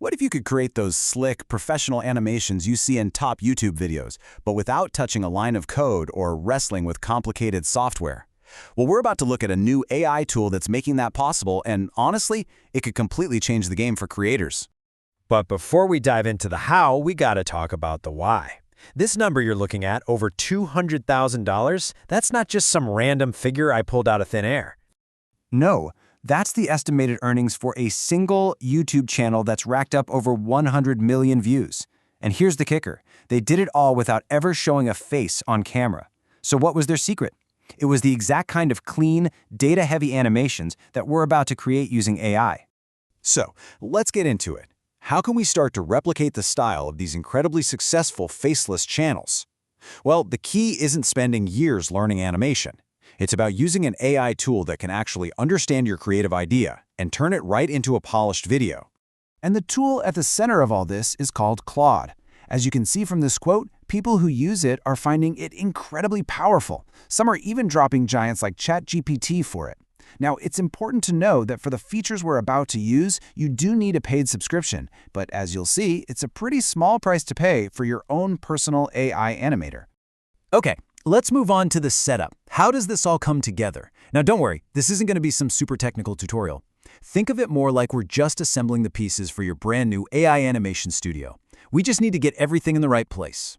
What if you could create those slick, professional animations you see in top YouTube videos, but without touching a line of code or wrestling with complicated software? Well, we're about to look at a new AI tool that's making that possible, and honestly, it could completely change the game for creators. But before we dive into the how, we gotta talk about the why. This number you're looking at, over $200,000, that's not just some random figure I pulled out of thin air. No, that's the estimated earnings for a single YouTube channel that's racked up over 100 million views. And here's the kicker. They did it all without ever showing a face on camera. So what was their secret? It was the exact kind of clean, data-heavy animations that we're about to create using AI. So, let's get into it. How can we start to replicate the style of these incredibly successful faceless channels? Well, the key isn't spending years learning animation. It's about using an AI tool that can actually understand your creative idea and turn it right into a polished video. And the tool at the center of all this is called Claude. As you can see from this quote, people who use it are finding it incredibly powerful. Some are even dropping giants like ChatGPT for it. Now, it's important to know that for the features we're about to use, you do need a paid subscription, but as you'll see, it's a pretty small price to pay for your own personal AI animator. Okay, let's move on to the setup. How does this all come together? Now, don't worry, this isn't going to be some super technical tutorial. Think of it more like we're just assembling the pieces for your brand new AI animation studio. We just need to get everything in the right place.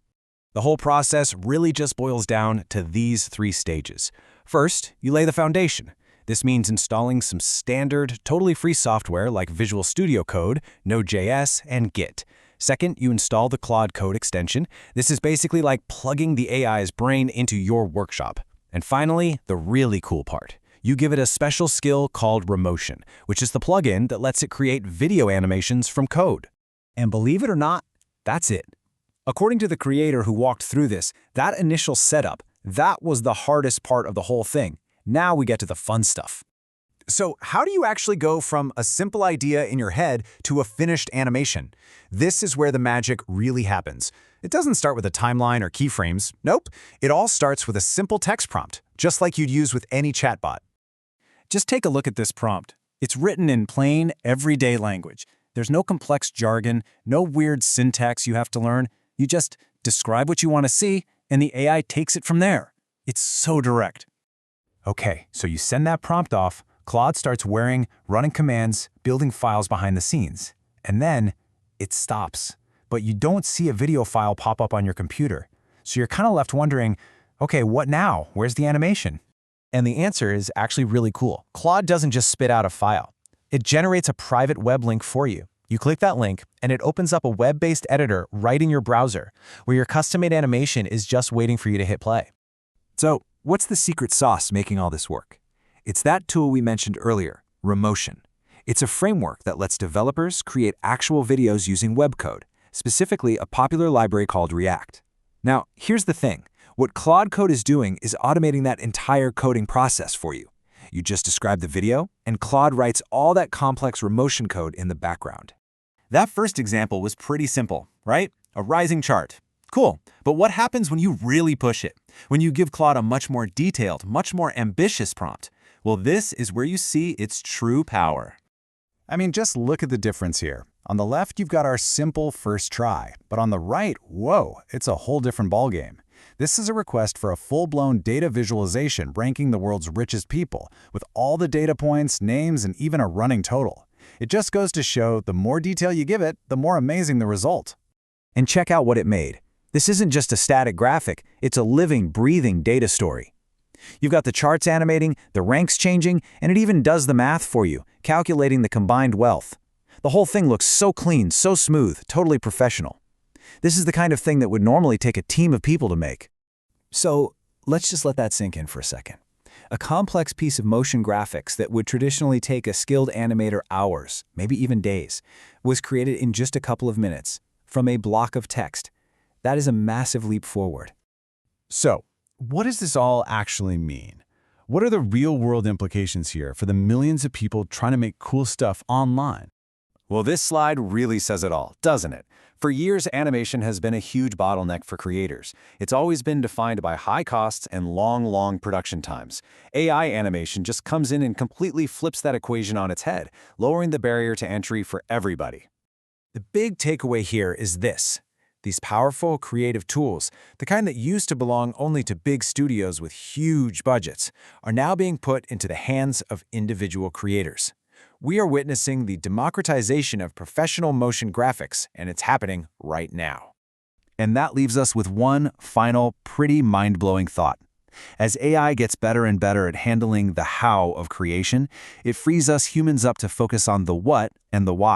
The whole process really just boils down to these 3 stages. First, you lay the foundation. This means installing some standard, totally free software like Visual Studio Code, Node.js, and Git. Second, you install the Claude Code extension. This is basically like plugging the AI's brain into your workshop. And finally, the really cool part. You give it a special skill called Remotion, which is the plugin that lets it create video animations from code. And believe it or not, that's it. According to the creator who walked through this, that initial setup, that was the hardest part of the whole thing. Now we get to the fun stuff. So how do you actually go from a simple idea in your head to a finished animation? This is where the magic really happens. It doesn't start with a timeline or keyframes. Nope. It all starts with a simple text prompt, just like you'd use with any chatbot. Just take a look at this prompt. It's written in plain, everyday language. There's no complex jargon, no weird syntax you have to learn. You just describe what you want to see, and the AI takes it from there. It's so direct. Okay, so you send that prompt off, Claude starts running commands, building files behind the scenes. And then it stops. But you don't see a video file pop up on your computer. So you're kind of left wondering, okay, what now? Where's the animation? And the answer is actually really cool. Claude doesn't just spit out a file. It generates a private web link for you. You click that link, and it opens up a web-based editor right in your browser, where your custom-made animation is just waiting for you to hit play. So, what's the secret sauce making all this work? It's that tool we mentioned earlier, Remotion. It's a framework that lets developers create actual videos using web code, specifically a popular library called React. Now, here's the thing. What Claude Code is doing is automating that entire coding process for you. You just describe the video, and Claude writes all that complex Remotion code in the background. That first example was pretty simple, right? A rising chart. Cool, but what happens when you really push it? When you give Claude a much more detailed, much more ambitious prompt? Well, this is where you see its true power. I mean, just look at the difference here. On the left, you've got our simple first try, but on the right, whoa, it's a whole different ballgame. This is a request for a full-blown data visualization ranking the world's richest people, with all the data points, names, and even a running total. It just goes to show the more detail you give it, the more amazing the result. And check out what it made. This isn't just a static graphic, it's a living, breathing data story. You've got the charts animating, the ranks changing, and it even does the math for you, calculating the combined wealth. The whole thing looks so clean, so smooth, totally professional. This is the kind of thing that would normally take a team of people to make. So let's just let that sink in for a second. A complex piece of motion graphics that would traditionally take a skilled animator hours, maybe even days, was created in just a couple of minutes from a block of text. That is a massive leap forward. So, what does this all actually mean? What are the real-world implications here for the millions of people trying to make cool stuff online? Well, this slide really says it all, doesn't it? For years, animation has been a huge bottleneck for creators. It's always been defined by high costs and long production times. AI animation just comes in and completely flips that equation on its head, lowering the barrier to entry for everybody. The big takeaway here is this. These powerful, creative tools, the kind that used to belong only to big studios with huge budgets, are now being put into the hands of individual creators. We are witnessing the democratization of professional motion graphics, and it's happening right now. And that leaves us with one final, pretty mind-blowing thought. As AI gets better and better at handling the how of creation, it frees us humans up to focus on the what and the why.